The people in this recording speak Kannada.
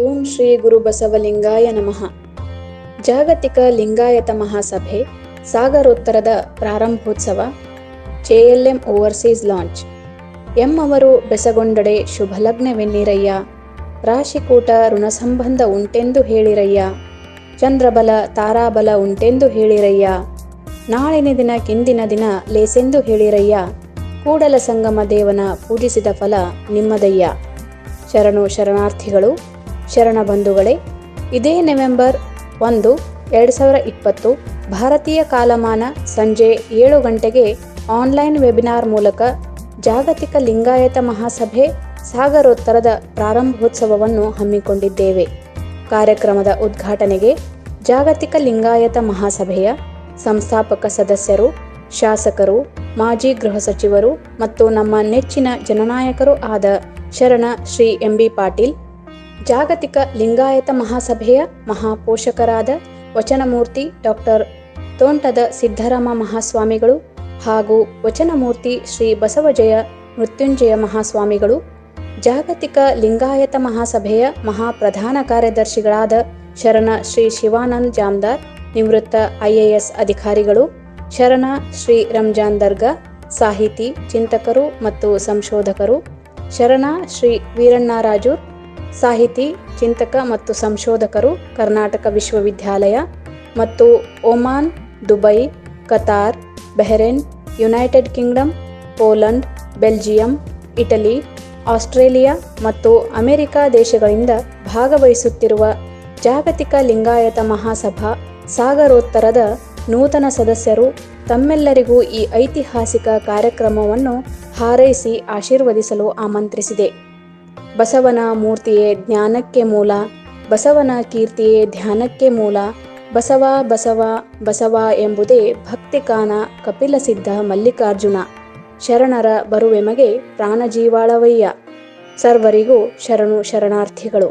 ಓಂ ಶ್ರೀ ಗುರು ಬಸವಲಿಂಗಾಯ ನಮಃ. ಜಾಗತಿಕ ಲಿಂಗಾಯತ ಮಹಾಸಭೆ ಸಾಗರೋತ್ತರದ ಪ್ರಾರಂಭೋತ್ಸವ JLM ಓವರ್ಸೀಸ್ ಲಾಂಚ್. ಎಮ್ಮವರು ಬೆಸಗೊಂಡಡೆ ಶುಭಲಗ್ನವೆನ್ನಿರಯ್ಯ, ರಾಶಿಕೂಟ ಋಣಸಂಬಂಧ ಉಂಟೆಂದು ಹೇಳಿರಯ್ಯ, ಚಂದ್ರಬಲ ತಾರಾಬಲ ಉಂಟೆಂದು ಹೇಳಿರಯ್ಯ, ನಾಳಿನ ದಿನ ಕಿಂದಿನ ದಿನ ಲೇಸೆಂದು ಹೇಳಿರಯ್ಯ, ಕೂಡಲ ಸಂಗಮ ದೇವನ ಪೂಜಿಸಿದ ಫಲ ನಿಮ್ಮದಯ್ಯ. ಶರಣು ಶರಣಾರ್ಥಿಗಳು, ಶರಣ ಬಂಧುಗಳೇ, ಇದೇ ನವೆಂಬರ್ 1, 2020 ಭಾರತೀಯ ಕಾಲಮಾನ ಸಂಜೆ 7 ಗಂಟೆಗೆ ಆನ್ಲೈನ್ ವೆಬಿನಾರ್ ಮೂಲಕ ಜಾಗತಿಕ ಲಿಂಗಾಯತ ಮಹಾಸಭೆ ಸಾಗರೋತ್ತರದ ಪ್ರಾರಂಭೋತ್ಸವವನ್ನು ಹಮ್ಮಿಕೊಂಡಿದ್ದೇವೆ. ಕಾರ್ಯಕ್ರಮದ ಉದ್ಘಾಟನೆಗೆ ಜಾಗತಿಕ ಲಿಂಗಾಯತ ಮಹಾಸಭೆಯ ಸಂಸ್ಥಾಪಕ ಸದಸ್ಯರು, ಶಾಸಕರು, ಮಾಜಿ ಗೃಹ ಸಚಿವರು ಮತ್ತು ನಮ್ಮ ನೆಚ್ಚಿನ ಜನನಾಯಕರು ಆದ ಶರಣ ಶ್ರೀ MB ಪಾಟೀಲ್, ಜಾಗತಿಕ ಲಿಂಗಾಯತ ಮಹಾಸಭೆಯ ಮಹಾಪೋಷಕರಾದ ವಚನಮೂರ್ತಿ ಡಾಕ್ಟರ್ ತೋಂಟದ ಸಿದ್ದರಾಮ ಮಹಾಸ್ವಾಮಿಗಳು ಹಾಗೂ ವಚನಮೂರ್ತಿ ಶ್ರೀ ಬಸವಜಯ ಮೃತ್ಯುಂಜಯ ಮಹಾಸ್ವಾಮಿಗಳು, ಜಾಗತಿಕ ಲಿಂಗಾಯತ ಮಹಾಸಭೆಯ ಮಹಾಪ್ರಧಾನ ಕಾರ್ಯದರ್ಶಿಗಳಾದ ಶರಣ ಶ್ರೀ ಶಿವಾನಂದ್ ಜಾಮದಾರ್, ನಿವೃತ್ತ IAS ಅಧಿಕಾರಿಗಳು, ಶರಣ ಶ್ರೀ ರಂಜಾನ್ ದರ್ಗಾ, ಸಾಹಿತಿ, ಚಿಂತಕರು ಮತ್ತು ಸಂಶೋಧಕರು, ಶರಣ ಶ್ರೀ ವೀರಣ್ಣ ರಾಜೂರ್, ಸಾಹಿತಿ, ಚಿಂತಕ ಮತ್ತು ಸಂಶೋಧಕರು, ಕರ್ನಾಟಕ ವಿಶ್ವವಿದ್ಯಾಲಯ ಮತ್ತು Oman, Dubai, Qatar, Bahrain, United Kingdom, Poland, Belgium, Italy, Australia ಮತ್ತು ಅಮೆರಿಕ ದೇಶಗಳಿಂದ ಭಾಗವಹಿಸುತ್ತಿರುವ ಜಾಗತಿಕ ಲಿಂಗಾಯತ ಮಹಾಸಭಾ ಸಾಗರೋತ್ತರದ ನೂತನ ಸದಸ್ಯರು ತಮ್ಮೆಲ್ಲರಿಗೂ ಈ ಐತಿಹಾಸಿಕ ಕಾರ್ಯಕ್ರಮವನ್ನು ಹಾರೈಸಿ ಆಶೀರ್ವದಿಸಲು ಆಮಂತ್ರಿಸಿದೆ. ಬಸವನ ಮೂರ್ತಿಯೇ ಜ್ಞಾನಕ್ಕೆ ಮೂಲ, ಬಸವನ ಕೀರ್ತಿಯೇ ಧ್ಯಾನಕ್ಕೆ ಮೂಲ, ಬಸವ ಬಸವ ಬಸವ ಎಂಬುದೇ ಭಕ್ತಿಕಾನ ಕಪಿಲಸಿದ್ಧ ಮಲ್ಲಿಕಾರ್ಜುನ, ಶರಣರ ಬರುವೆಮಗೆ ಪ್ರಾಣಜೀವಾಳವಯ್ಯ. ಸರ್ವರಿಗೂ ಶರಣು ಶರಣಾರ್ಥಿಗಳು.